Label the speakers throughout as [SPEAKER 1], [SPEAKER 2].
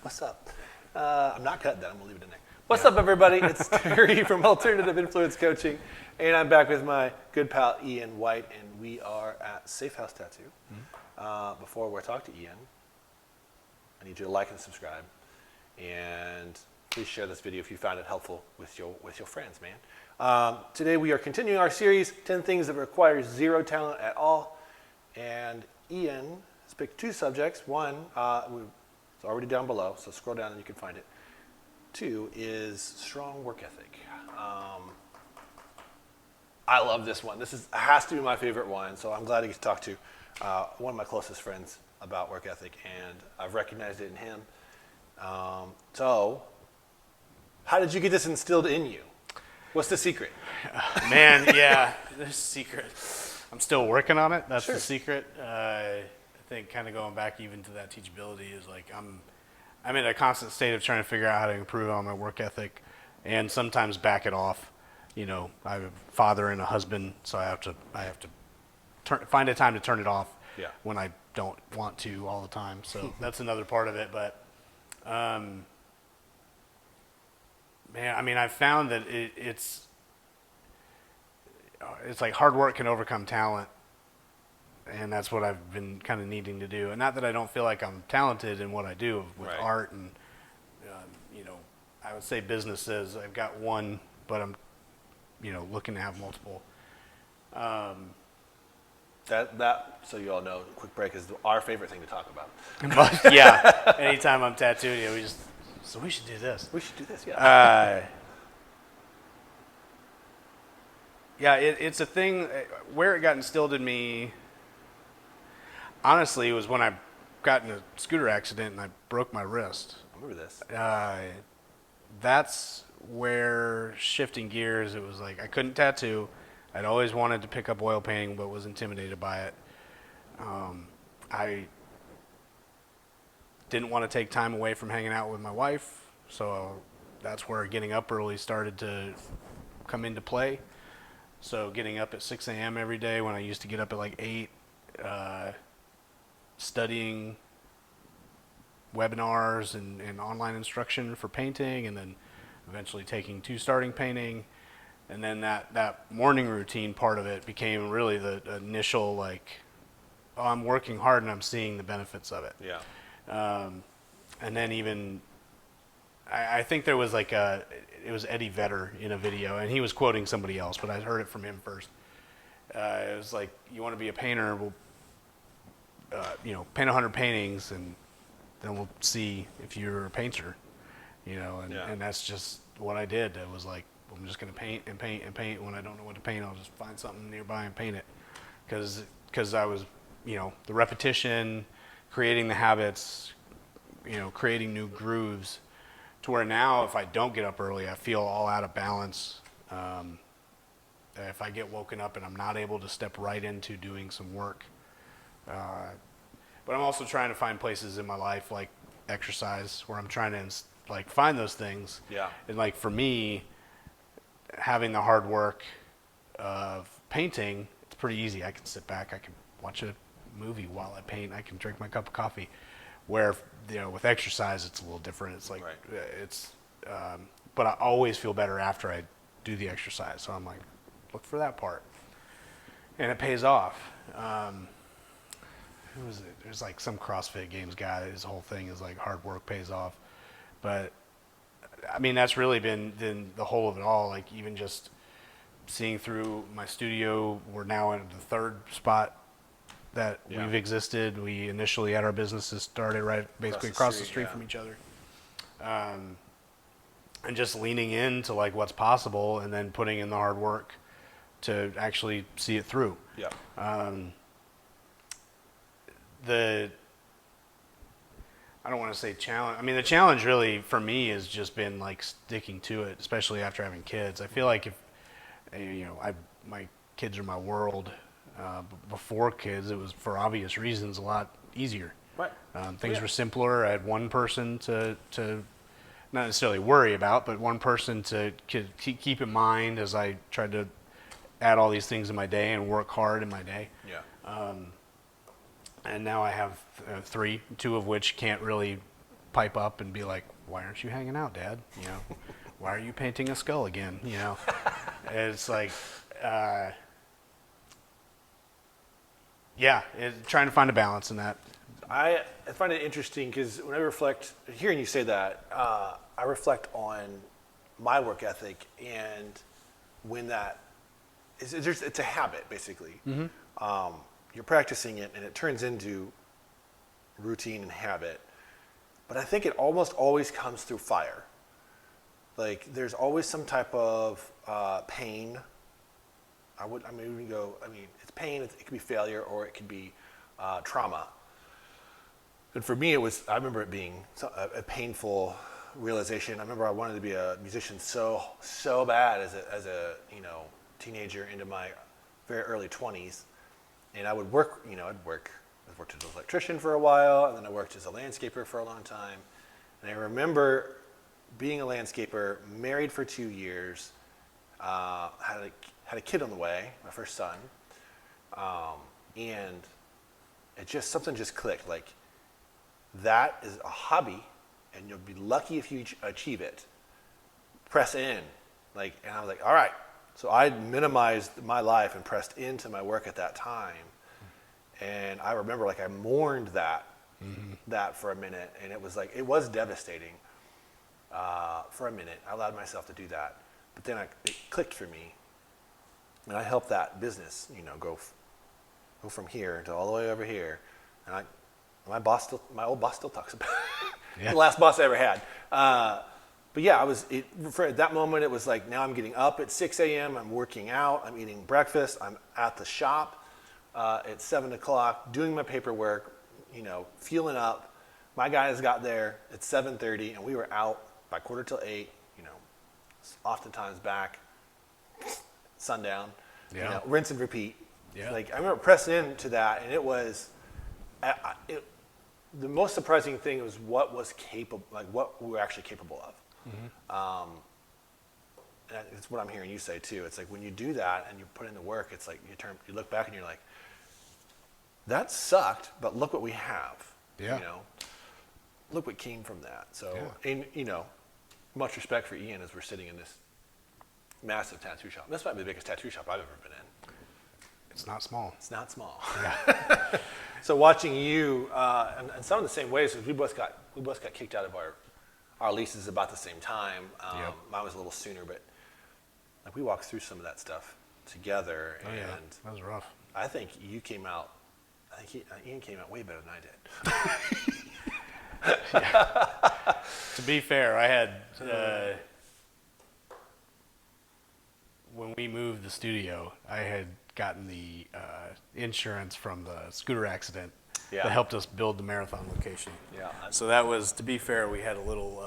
[SPEAKER 1] What's up? I'm not cutting that. I'm going to leave it in there. What's up, everybody? It's Terry from Alternative Influence Coaching, and I'm back with my good pal Ian White, and we are at Safe House Tattoo. Before we talk to Ian, I need you to like and subscribe, and please share this video if you found it helpful with your friends, man. Today we are continuing our series, 10 Things That Require Zero Talent at All, and Ian has picked two subjects. One, it's already down below, so scroll down and you can find it. Two is strong work ethic. I love this one. This has to be my favorite one, so I'm glad I get to talk to one of my closest friends about work ethic, and I've recognized it in him. So, how did you get this instilled in you? What's the secret?
[SPEAKER 2] Man, yeah, there's a secret. I'm still working on it. That's
[SPEAKER 1] Sure.
[SPEAKER 2] the secret. I think kind of going back even to that teachability is like I'm in a constant state of trying to figure out how to improve on my work ethic, and sometimes back it off. You know, I'm a father and a husband, so I have to find a time to turn it off when I don't want to all the time. So that's another part of it. But man, I mean, I've found that it's like hard work can overcome talent, and that's what I've been kind of needing to do. And not that I don't feel like I'm talented in what I do with art and you know, I would say businesses. I've got one, but I'm looking to have multiple.
[SPEAKER 1] That so you all know, quick break is our favorite thing to talk about.
[SPEAKER 2] But yeah, anytime I'm tattooed, we should do this.
[SPEAKER 1] We should do this, yeah.
[SPEAKER 2] Yeah, it's a thing. Where it got instilled in me, honestly, was when I got in a scooter accident and I broke my wrist.
[SPEAKER 1] I remember this.
[SPEAKER 2] That's where shifting gears, it was like I couldn't tattoo. I'd always wanted to pick up oil painting, but was intimidated by it. I didn't want to take time away from hanging out with my wife, so that's where getting up early started to come into play. So getting up at 6 a.m. every day when I used to get up at like 8, studying webinars and online instruction for painting, and then eventually taking to starting painting. And then that morning routine part of it became really the initial, like, oh, I'm working hard and I'm seeing the benefits of it.
[SPEAKER 1] Yeah.
[SPEAKER 2] And then even, I think there was like it was Eddie Vedder in a video, and he was quoting somebody else, but I heard it from him first. It was like, you want to be a painter, well, paint 100 paintings, and then we'll see if you're a painter, and that's just what I did. It was like, I'm just going to paint and paint and paint. When I don't know what to paint, I'll just find something nearby and paint it. Because I was, the repetition, creating the habits, creating new grooves, to where now if I don't get up early, I feel all out of balance. If I get woken up and I'm not able to step right into doing some work. But I'm also trying to find places in my life, like exercise, where I'm trying to find those things.
[SPEAKER 1] Yeah.
[SPEAKER 2] And like for me, having the hard work of painting, it's pretty easy. I can sit back, I can watch a movie while I paint, I can drink my cup of coffee. Where with exercise, it's a little different. It's like but I always feel better after I do the exercise. So I'm like, look for that part, and it pays off. Who was it? There's like some CrossFit Games guy. His whole thing is like hard work pays off, but I mean, that's really been the whole of it all. Like even just seeing through my studio, we're now in the third spot that we've existed. We initially had our businesses started right basically across the street from each other. And just leaning into like what's possible, and then putting in the hard work to actually see it through.
[SPEAKER 1] Yeah.
[SPEAKER 2] I don't want to say challenge. I mean, the challenge really for me has just been like sticking to it, especially after having kids. I feel like if, my kids are my world. Before kids, it was for obvious reasons a lot easier.
[SPEAKER 1] Right.
[SPEAKER 2] Things were simpler. I had one person to not necessarily worry about, but one person to keep in mind as I tried to add all these things in my day and work hard in my day.
[SPEAKER 1] Yeah.
[SPEAKER 2] And now I have three, two of which can't really pipe up and be like, "Why aren't you hanging out, Dad? You know, why are you painting a skull again? You know." And it's like, trying to find a balance in that.
[SPEAKER 1] I find it interesting because when I reflect, hearing you say that, I reflect on my work ethic and when that is, it's a habit basically. You're practicing it and it turns into routine and habit. But I think it almost always comes through fire. Like there's always some type of pain. It's pain. It could be failure or it could be trauma. And for me, I remember it being a painful realization. I remember I wanted to be a musician so bad as a teenager into my very early 20s. And I would work, I worked as an electrician for a while, and then I worked as a landscaper for a long time. And I remember being a landscaper, married for 2 years, had a kid on the way, my first son, and something just clicked. Like, that is a hobby, and you'll be lucky if you achieve it. Press in, and I was like, all right. So I minimized my life and pressed into my work at that time, and I remember I mourned that for a minute, and it was devastating. For a minute, I allowed myself to do that, but then it clicked for me, and I helped that business, go from here to all the way over here, and my old boss still talks about it. The last boss I ever had. But yeah, at that moment, it was like, now I'm getting up at 6 a.m., I'm working out, I'm eating breakfast, I'm at the shop at 7 o'clock, doing my paperwork, fueling up. My guys got there at 7:30, and we were out by 7:45, oftentimes back sundown, rinse and repeat. Yeah. I remember pressing into that, and it was, the most surprising thing was what we were actually capable of. And it's what I'm hearing you say too. It's like when you do that and you put in the work, it's like you look back and you're like, that sucked, but look what we have. Yeah. Look what came from that. So, and much respect for Ian as we're sitting in this massive tattoo shop. This might be the biggest tattoo shop I've ever been in.
[SPEAKER 2] It's not small.
[SPEAKER 1] It's not small. Yeah. So watching you, and some of the same ways, because we both got kicked out of our leases about the same time. Mine was a little sooner, but we walked through some of that stuff together.
[SPEAKER 2] Oh, yeah. That was rough.
[SPEAKER 1] I think Ian came out way better than I did.
[SPEAKER 2] To be fair, I had, when we moved the studio, I had gotten the insurance from the scooter accident that helped us build the marathon location. Yeah. So that was, to be fair, we had a little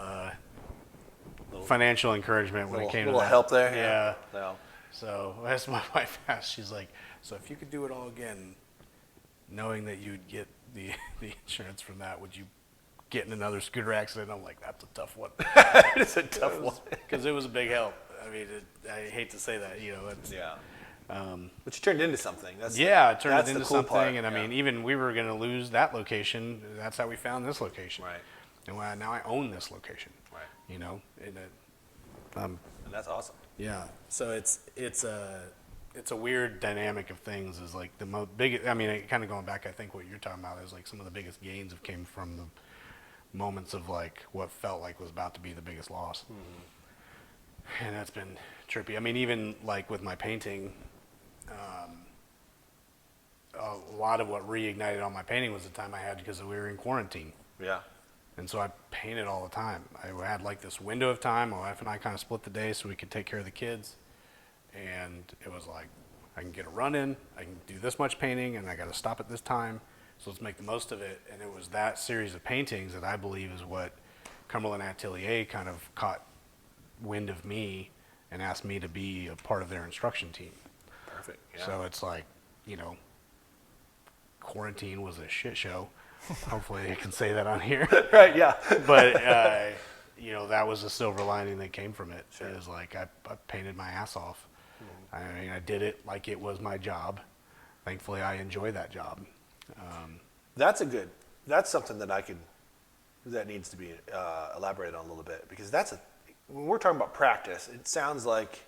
[SPEAKER 2] financial encouragement when it came to that.
[SPEAKER 1] A little help there.
[SPEAKER 2] Yeah. So as my wife asked, she's like, so if you could do it all again, knowing that you'd get the insurance from that, would you get in another scooter accident? I'm like, that's a tough one.
[SPEAKER 1] It's a tough one.
[SPEAKER 2] Because it was a big help. I mean, I hate to say that,
[SPEAKER 1] but you turned into something.
[SPEAKER 2] It turned into cool something. Part. And I mean, even we were going to lose that location. That's how we found this location.
[SPEAKER 1] Right.
[SPEAKER 2] And now I own this location.
[SPEAKER 1] Right.
[SPEAKER 2] And
[SPEAKER 1] that's awesome.
[SPEAKER 2] Yeah. So it's a weird dynamic of things. Is like the biggest. I mean, kind of going back, I think what you're talking about is some of the biggest gains have came from the moments of what felt like was about to be the biggest loss. Mm-hmm. And that's been trippy. I mean, even with my painting, a lot of what reignited all my painting was the time I had because we were in quarantine.
[SPEAKER 1] Yeah.
[SPEAKER 2] And so I painted all the time. I had this window of time. My wife and I kind of split the day so we could take care of the kids. And it was I can get a run in, I can do this much painting, and I got to stop at this time. So let's make the most of it. And it was that series of paintings that I believe is what Cumberland Atelier kind of caught wind of me and asked me to be a part of their instruction team.
[SPEAKER 1] Perfect. Yeah.
[SPEAKER 2] So it's quarantine was a shit show. Hopefully I can say that on here.
[SPEAKER 1] Right, yeah.
[SPEAKER 2] But, that was a silver lining that came from it. Sure. It was I painted my ass off. Mm-hmm. I mean, I did it like it was my job. Thankfully, I enjoy that job.
[SPEAKER 1] That's something that I could that needs to be elaborated on a little bit, because when we're talking about practice, it sounds like,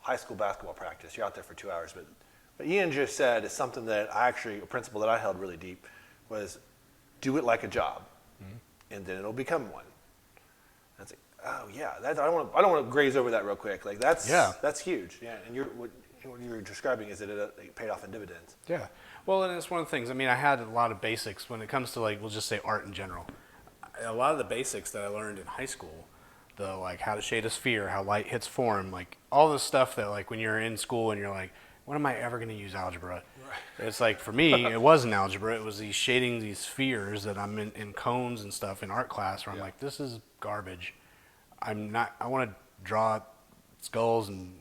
[SPEAKER 1] high school basketball practice. You're out there for 2 hours, but what Ian just said is something that a principle that I held really deep was do it like a job, and then it'll become one. That's like, oh yeah, I don't want to graze over that real quick. Like that's huge. Yeah, and what you're describing is that it paid off in dividends.
[SPEAKER 2] Yeah. Well, and it's one of the things. I mean, I had a lot of basics when it comes to we'll just say art in general. A lot of the basics that I learned in high school, how to shade a sphere, how light hits form, all the stuff that when you're in school and you're like, when am I ever going to use algebra? Right. It's for me, it wasn't algebra. It was these shading these spheres that I'm in cones and stuff in art class where I'm like, this is garbage. I want to draw skulls and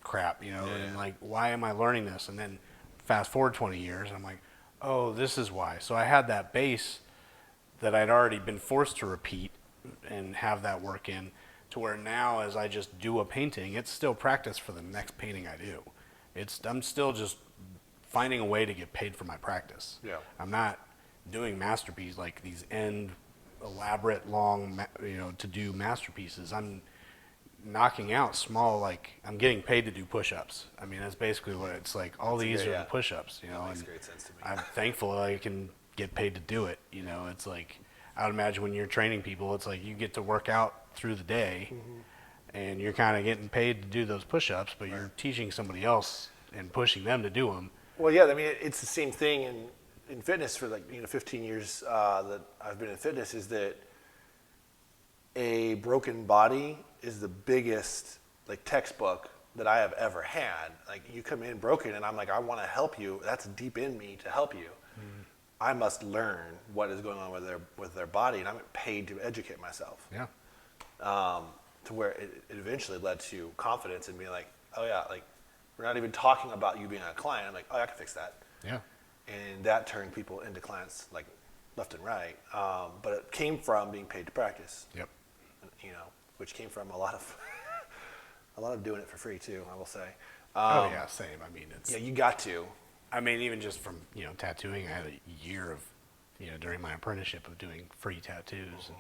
[SPEAKER 2] crap, and why am I learning this? And then fast forward 20 years, and I'm like, oh, this is why. So I had that base that I'd already been forced to repeat and have that work in, to where now as I just do a painting, it's still practice for the next painting I do. I'm still just finding a way to get paid for my practice. Yeah. I'm not doing masterpieces these elaborate, long, to do masterpieces. I'm knocking out small, I'm getting paid to do push-ups. I mean, that's basically what it's like. All these are the push-ups,
[SPEAKER 1] That makes great sense to me.
[SPEAKER 2] I'm thankful I can get paid to do it. It's I would imagine when you're training people, it's you get to work out through the day, and you're kind of getting paid to do those push-ups, but you're teaching somebody else and pushing them to do them.
[SPEAKER 1] Well, yeah, I mean, it's the same thing in fitness for 15 years that I've been in fitness, is that a broken body is the biggest textbook that I have ever had. You come in broken, and I'm I want to help you. That's deep in me to help you. I must learn what is going on with their body, and I'm paid to educate myself.
[SPEAKER 2] Yeah.
[SPEAKER 1] To where it eventually led to confidence and being oh yeah, we're not even talking about you being a client. I'm oh, I can fix that.
[SPEAKER 2] Yeah.
[SPEAKER 1] And that turned people into clients left and right. But it came from being paid to practice.
[SPEAKER 2] Yep.
[SPEAKER 1] Which came from a lot of doing it for free too, I will say.
[SPEAKER 2] Oh yeah, same. I mean,
[SPEAKER 1] yeah, you got to.
[SPEAKER 2] I mean, even just from tattooing, I had a year of during my apprenticeship of doing free tattoos. And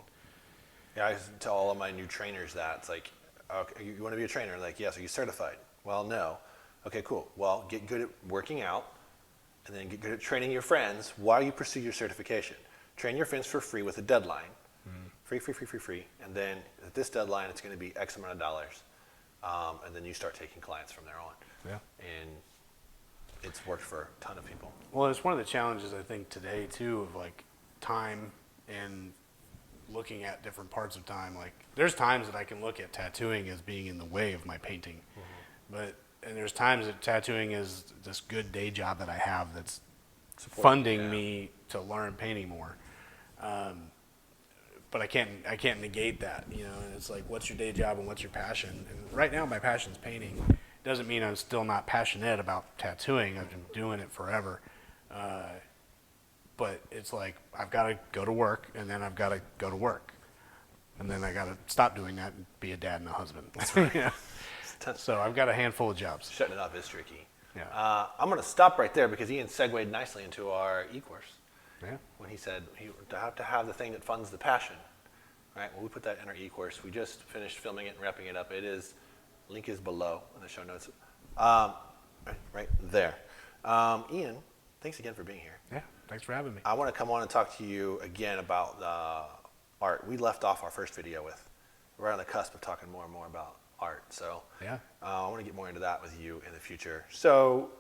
[SPEAKER 1] yeah, I used to tell all of my new trainers that it's okay, you want to be a trainer? Yes. Are you certified? Well, no. Okay, cool. Well, get good at working out, and then get good at training your friends while you pursue your certification. Train your friends for free with a deadline. Free. And then at this deadline, it's going to be X amount of dollars. And then you start taking clients from there on.
[SPEAKER 2] Yeah.
[SPEAKER 1] And it's worked for a ton of people.
[SPEAKER 2] Well, it's one of the challenges, I think, today, too, of time and looking at different parts of time. There's times that I can look at tattooing as being in the way of my painting. And there's times that tattooing is this good day job that I have that's funding me to learn painting more. But I can't negate that, and it's what's your day job and what's your passion? And right now my passion's painting. It doesn't mean I'm still not passionate about tattooing. I've been doing it forever. But it's I've got to go to work, and then I've got to go to work. And then I got to stop doing that and be a dad and a husband. That's right. So I've got a handful of jobs.
[SPEAKER 1] Shutting it off is tricky.
[SPEAKER 2] Yeah.
[SPEAKER 1] I'm going to stop right there because Ian segued nicely into our e-course.
[SPEAKER 2] Yeah.
[SPEAKER 1] When he said he would have to have the thing that funds the passion, right? Well, we put that in our e-course. We just finished filming it and wrapping it up. Link is below in the show notes, right there. Ian, thanks again for being here.
[SPEAKER 2] Yeah, thanks for having me.
[SPEAKER 1] I want to come on and talk to you again about art. We left off our first video with, we're on the cusp of talking more and more about art. So
[SPEAKER 2] yeah,
[SPEAKER 1] I want to get more into that with you in the future. So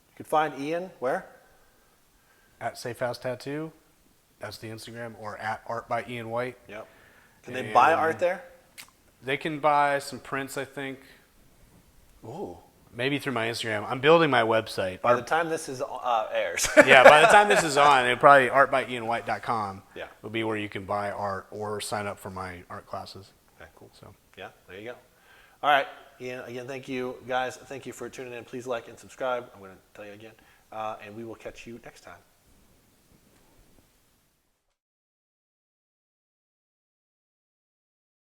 [SPEAKER 1] you can find Ian where?
[SPEAKER 2] At Safe House Tattoo, that's the Instagram, or at Art by Ian White.
[SPEAKER 1] Yep. Can they buy art there?
[SPEAKER 2] They can buy some prints, I think.
[SPEAKER 1] Ooh.
[SPEAKER 2] Maybe through my Instagram. I'm building my website.
[SPEAKER 1] By the time this is airs.
[SPEAKER 2] Yeah, by the time this is on, it'll probably artbyianwhite.com.
[SPEAKER 1] Yeah.
[SPEAKER 2] Will be where you can buy art or sign up for my art classes.
[SPEAKER 1] Okay, cool.
[SPEAKER 2] So
[SPEAKER 1] yeah, there you go. All right, Ian. Again, thank you, guys. Thank you for tuning in. Please like and subscribe. I'm going to tell you again, and we will catch you next time.